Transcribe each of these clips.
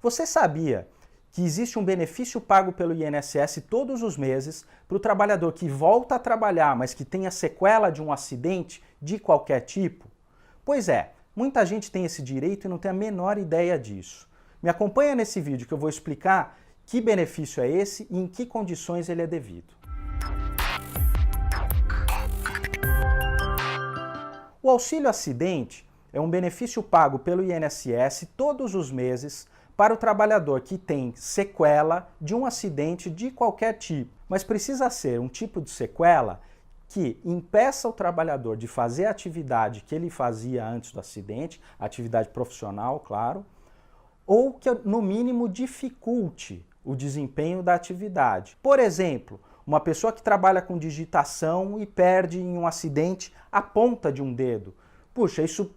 Você sabia que existe um benefício pago pelo INSS todos os meses para o trabalhador que volta a trabalhar, mas que tenha sequela de um acidente de qualquer tipo? Pois é, muita gente tem esse direito e não tem a menor ideia disso. Me acompanha nesse vídeo que eu vou explicar que benefício é esse e em que condições ele é devido. O auxílio acidente é um benefício pago pelo INSS todos os meses para o trabalhador que tem sequela de um acidente de qualquer tipo. Mas precisa ser um tipo de sequela que impeça o trabalhador de fazer a atividade que ele fazia antes do acidente, atividade profissional, claro, ou que no mínimo dificulte o desempenho da atividade. Por exemplo, uma pessoa que trabalha com digitação e perde em um acidente a ponta de um dedo. Puxa, isso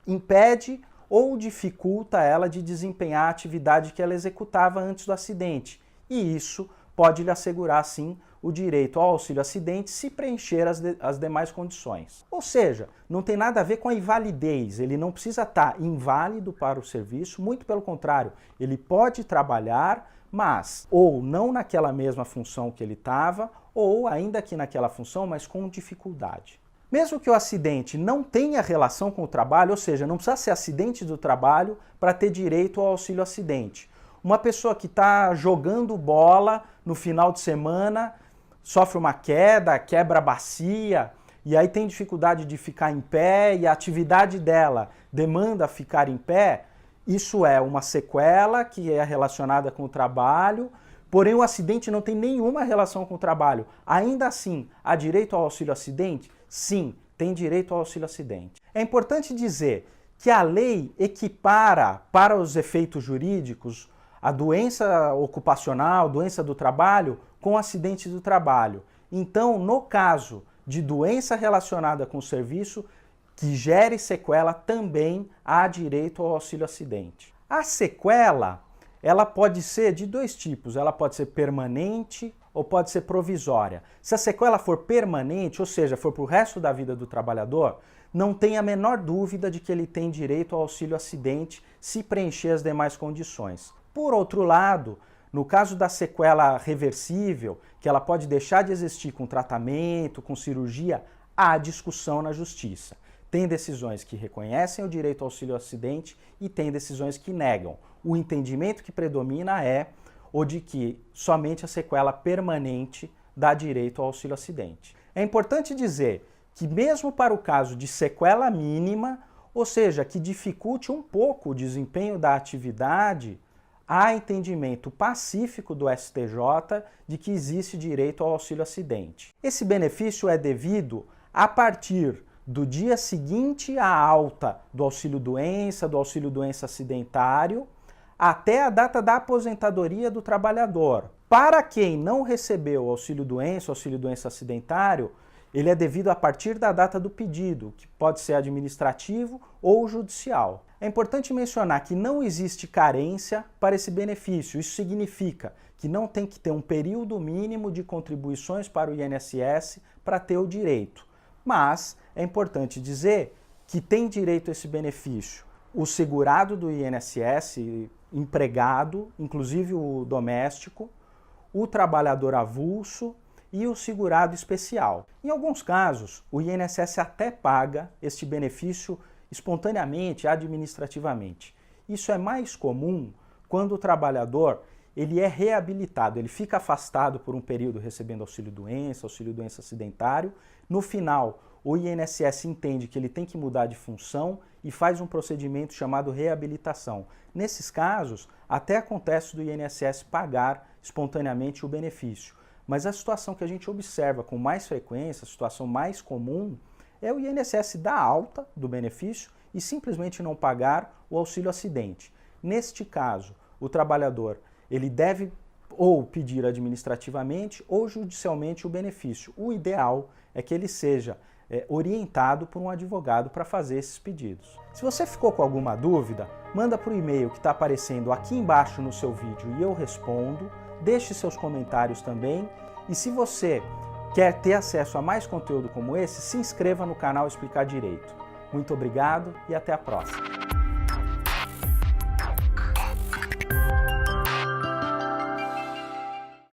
impede ou dificulta ela de desempenhar a atividade que ela executava antes do acidente. E isso pode lhe assegurar, sim, o direito ao auxílio acidente se preencher as demais condições. Ou seja, não tem nada a ver com a invalidez, ele não precisa estar inválido para o serviço, muito pelo contrário, ele pode trabalhar, mas ou não naquela mesma função que ele estava, ou ainda que naquela função, mas com dificuldade. Mesmo que o acidente não tenha relação com o trabalho, ou seja, não precisa ser acidente do trabalho para ter direito ao auxílio acidente. Uma pessoa que está jogando bola no final de semana, sofre uma queda, quebra a bacia, e aí tem dificuldade de ficar em pé e a atividade dela demanda ficar em pé, isso é uma sequela que é relacionada com o trabalho, porém o acidente não tem nenhuma relação com o trabalho. Ainda assim, há direito ao auxílio acidente? Sim, tem direito ao auxílio acidente. É importante dizer que a lei equipara para os efeitos jurídicos a doença ocupacional, doença do trabalho, com acidente do trabalho. Então, no caso de doença relacionada com o serviço, que gere sequela, também há direito ao auxílio acidente. A sequela, ela pode ser de dois tipos, ela pode ser permanente ou pode ser provisória. Se a sequela for permanente, ou seja, for para o resto da vida do trabalhador, não tem a menor dúvida de que ele tem direito ao auxílio acidente se preencher as demais condições. Por outro lado, no caso da sequela reversível, que ela pode deixar de existir com tratamento, com cirurgia, há discussão na justiça. Tem decisões que reconhecem o direito ao auxílio acidente e tem decisões que negam. O entendimento que predomina é o de que somente a sequela permanente dá direito ao auxílio acidente. É importante dizer que mesmo para o caso de sequela mínima, ou seja, que dificulte um pouco o desempenho da atividade, há entendimento pacífico do STJ de que existe direito ao auxílio acidente. Esse benefício é devido a partir do dia seguinte à alta do auxílio-doença, do auxílio-doença acidentário, até a data da aposentadoria do trabalhador. Para quem não recebeu o auxílio-doença, auxílio-doença acidentário, ele é devido a partir da data do pedido, que pode ser administrativo ou judicial. É importante mencionar que não existe carência para esse benefício. Isso significa que não tem que ter um período mínimo de contribuições para o INSS para ter o direito. Mas é importante dizer que tem direito a esse benefício o segurado do INSS, empregado, inclusive o doméstico, o trabalhador avulso e o segurado especial. Em alguns casos, o INSS até paga este benefício espontaneamente, administrativamente. Isso é mais comum quando o trabalhador ele é reabilitado, ele fica afastado por um período recebendo auxílio-doença acidentário. No final, o INSS entende que ele tem que mudar de função e faz um procedimento chamado reabilitação. Nesses casos, até acontece do INSS pagar espontaneamente o benefício. Mas a situação que a gente observa com mais frequência, a situação mais comum, é o INSS dar alta do benefício e simplesmente não pagar o auxílio acidente. Neste caso, o trabalhador ele deve ou pedir administrativamente ou judicialmente o benefício. O ideal é que ele seja orientado por um advogado para fazer esses pedidos. Se você ficou com alguma dúvida, manda para o e-mail que está aparecendo aqui embaixo no seu vídeo e eu respondo. Deixe seus comentários também. E se você quer ter acesso a mais conteúdo como esse, se inscreva no canal Explicar Direito. Muito obrigado e até a próxima.